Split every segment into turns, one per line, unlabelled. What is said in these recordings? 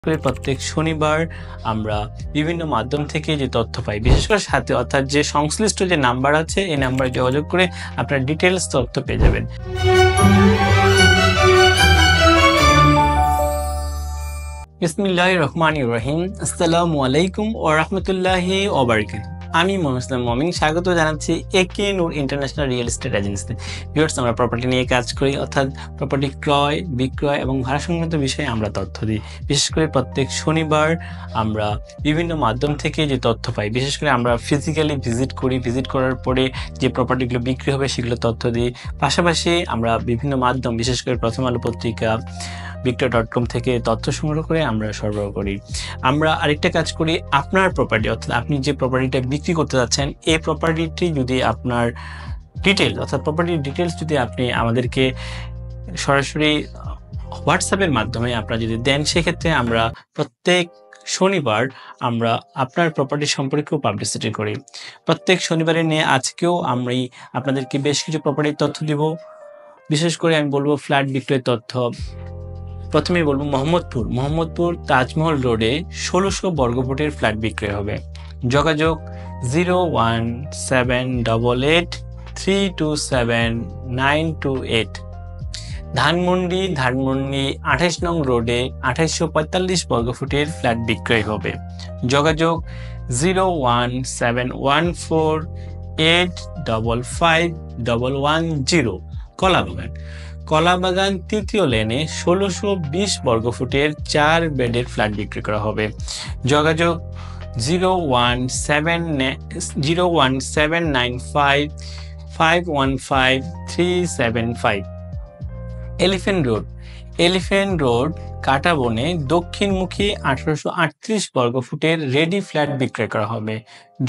করে প্রত্যেক শনিবার আমরা বিভিন্ন মাধ্যম থেকে যে তথ্য পাই, বিশেষ করে সাথে অর্থাৎ যে সংশ্লিষ্ট যে নাম্বার আছে এই নাম্বারে যোগাযোগ করে আপনার ডিটেলস তথ্য পেয়ে যাবেন। বিসমিল্লাহির রহমানির রহিম। আসসালামু আলাইকুম ওয়া রাহমাতুল্লাহি ওয়া বারাকাতুহু। আমি মোহাম্মদ মমিন, স্বাগত জানাচ্ছি একে নূর ইন্টারন্যাশনাল রিয়েল এস্টেট এজেন্সিতে। ভিউয়ার্স, আমরা প্রপার্টি নিয়ে কাজ করি, অর্থাৎ প্রপার্টি ক্রয় বিক্রয় এবং ভাড়া সংক্রান্ত বিষয়ে আমরা তথ্য দিই। বিশেষ করে প্রত্যেক শনিবার আমরা বিভিন্ন মাধ্যম থেকে যে তথ্য পাই, বিশেষ করে আমরা ফিজিক্যালি ভিজিট করি, ভিজিট করার পরে যে প্রপার্টিগুলো বিক্রি হবে সেগুলো তথ্য দিই। পাশাপাশি আমরা বিভিন্ন মাধ্যম, বিশেষ করে প্রথম আলো পত্রিকা, victor.com থেকে তথ্য সংগ্রহ করে আমরা সরবরাহ করি। আমরা আরেকটা কাজ করি, আপনার প্রপার্টি অর্থাৎ আপনি যে প্রপার্টিটা বিক্রি করতে যাচ্ছেন এই প্রপার্টিটি যদি আপনার ডিটেলস অর্থাৎ প্রপার্টির ডিটেলস যদি আপনি আমাদেরকে সরাসরি হোয়াটসঅ্যাপের মাধ্যমে আপনারা যদি দেন, সেক্ষেত্রে আমরা প্রত্যেক শনিবার আমরা আপনার প্রপার্টি সম্পর্কেও পাবলিসিটি করি। প্রত্যেক শনিবারে নিয়ে আজকেও আমি আপনাদেরকে বেশ কিছু প্রপার্টির তথ্য দিব। বিশেষ করে আমি বলবো ফ্ল্যাট বিক্রয়ের তথ্য। প্রথমেই বলবো মোহাম্মদপুর তাজমহল রোডে 1600 বর্গফুটের ফ্ল্যাট বিক্রয় হবে। যোগাযোগ 01788327928। ধানমন্ডি 28 নং রোডে 2845 বর্গফুটের ফ্ল্যাট বিক্রয় হবে। যোগাযোগ 01714855110। কলাবাগান তৃতীয় লেনে 1620 বর্গফুটের 4 বেডের ফ্ল্যাট বিক্রি করা হবে। যোগাযোগ 01795515375। এলিফ্যান্ট রোড কাটাবনে দক্ষিণমুখী 1838 বর্গফুটের রেডি ফ্ল্যাট বিক্রয় করা হবে।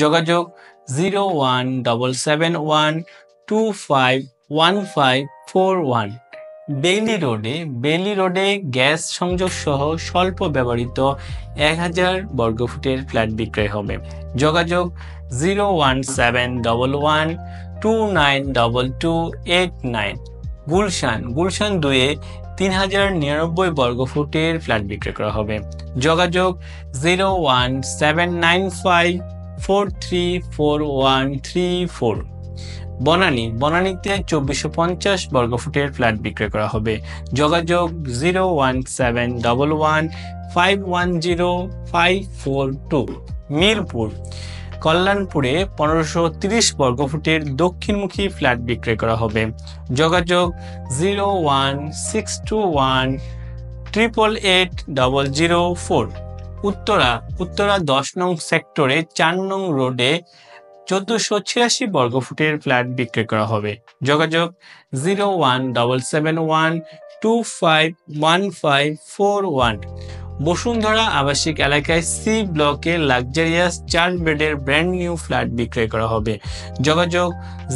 যোগাযোগ 01717251541। বেইলি রোডে গ্যাস সংযোগ সহ স্বল্প ব্যবহৃত 1000 বর্গফুটের ফ্ল্যাট বিক্রয় হবে। যোগাযোগ 01711292289। গুলশান 2-এ 3099 বর্গফুটের ফ্ল্যাট বিক্রয় করা হবে। যোগাযোগ 01795434134। বনানীতে 2450 বর্গফুটের ফ্ল্যাট বিক্রয় করা হবে। যোগাযোগ 01711510542। কল্যাণপুরে 1530 বর্গফুটের দক্ষিণমুখী ফ্ল্যাট বিক্রয় করা হবে। যোগাযোগ 01621888004। উত্তরা 10 নং সেক্টরে 4 নং রোডে 1486 বর্গফুটের ফ্ল্যাট বিক্রয় করা হবে। যোগাযোগ 01771251541। বসুন্ধরা আবাসিক এলাকায় সি ব্লকে লাক্সারিয়াস 4 বেডের ব্র্যান্ড নিউ ফ্ল্যাট বিক্রয় করা হবে। যোগাযোগ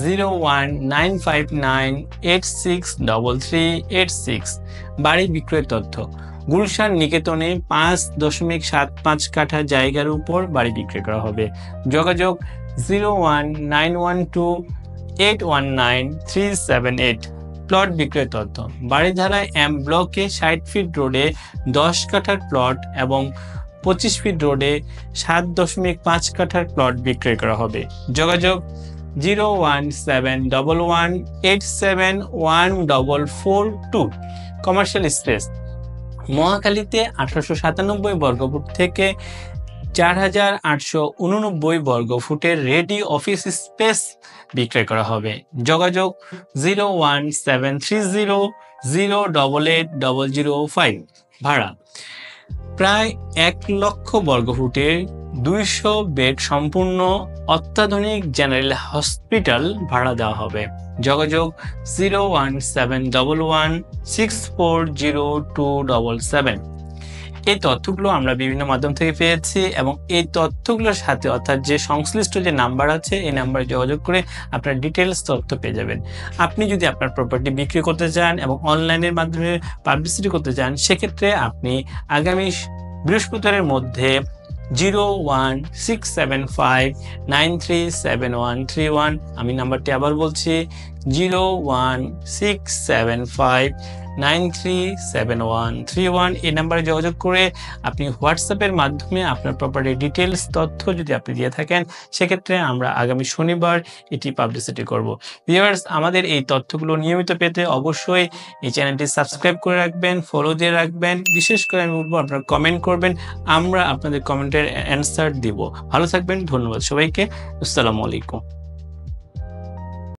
01959863386। বাড়ি বিক্রয়ের তথ্য। গুলশান নিকেতনে 5.75 কাঠা জায়গার উপর বাড়ি বিক্রয় করা হবে। যোগাযোগ 01912819378। প্লট বিক্রয় তথ্য। বাড়িধারা এম ব্লকে 60 ফিট রোডে 10 কাঠার প্লট এবং 25 ফিট রোডে 7.5 কাঠার প্লট বিক্রয় করা হবে। যোগাযোগ 01711871442। Commercial space. মহাখালীতে 1897 বর্গফুট থেকে 4889 বর্গফুটের রেডি অফিস স্পেস বিক্রয় করা হবে। যোগাযোগ 01730088005। ভাড়া প্রায় 1 লক্ষ বর্গফুটের 200 বেড সম্পূর্ণ অত্যাধুনিক জেনারেল হসপিটাল ভাড়া দেওয়া হবে। যোগাযোগ 01711640277। এই তথ্যগুলো আমরা বিভিন্ন মাধ্যম থেকে পেয়েছি এবং এই তথ্যগুলোর সাথে অর্থাৎ যে সংশ্লিষ্ট যে নাম্বার আছে এই নাম্বারে যোগাযোগ করে আপনার ডিটেলস তথ্য পেয়ে যাবেন। আপনি যদি আপনার প্রপার্টি বিক্রি করতে চান এবং অনলাইনের মাধ্যমে পাবলিসিটি করতে চান, সেক্ষেত্রে আপনি আগামী বৃহস্পতিবারের মধ্যে 01675937131, আমি নাম্বারটি আবার বলছি 01675 937131। এই নাম্বারে যোগাযোগ করে আপনি হোয়াটসঅ্যাপের মাধ্যমে আপনার প্রপার্টি ডিটেলস তথ্য যদি আপনি দিয়ে থাকেন, সেক্ষেত্রে আমরা আগামী শনিবার এটি পাবলিসিটি করব। ভিউয়ার্স, আমাদের এই তথ্যগুলো নিয়মিত পেতে অবশ্যই এই চ্যানেলটি সাবস্ক্রাইব করে রাখবেন, ফলো দিয়ে রাখবেন। বিশেষ করে আমি বলবো আপনারা কমেন্ট করবেন, আমরা আপনাদের কমেন্টের অ্যান্সার দিব। ভালো থাকবেন, ধন্যবাদ সবাইকে। আসসালামু আলাইকুম।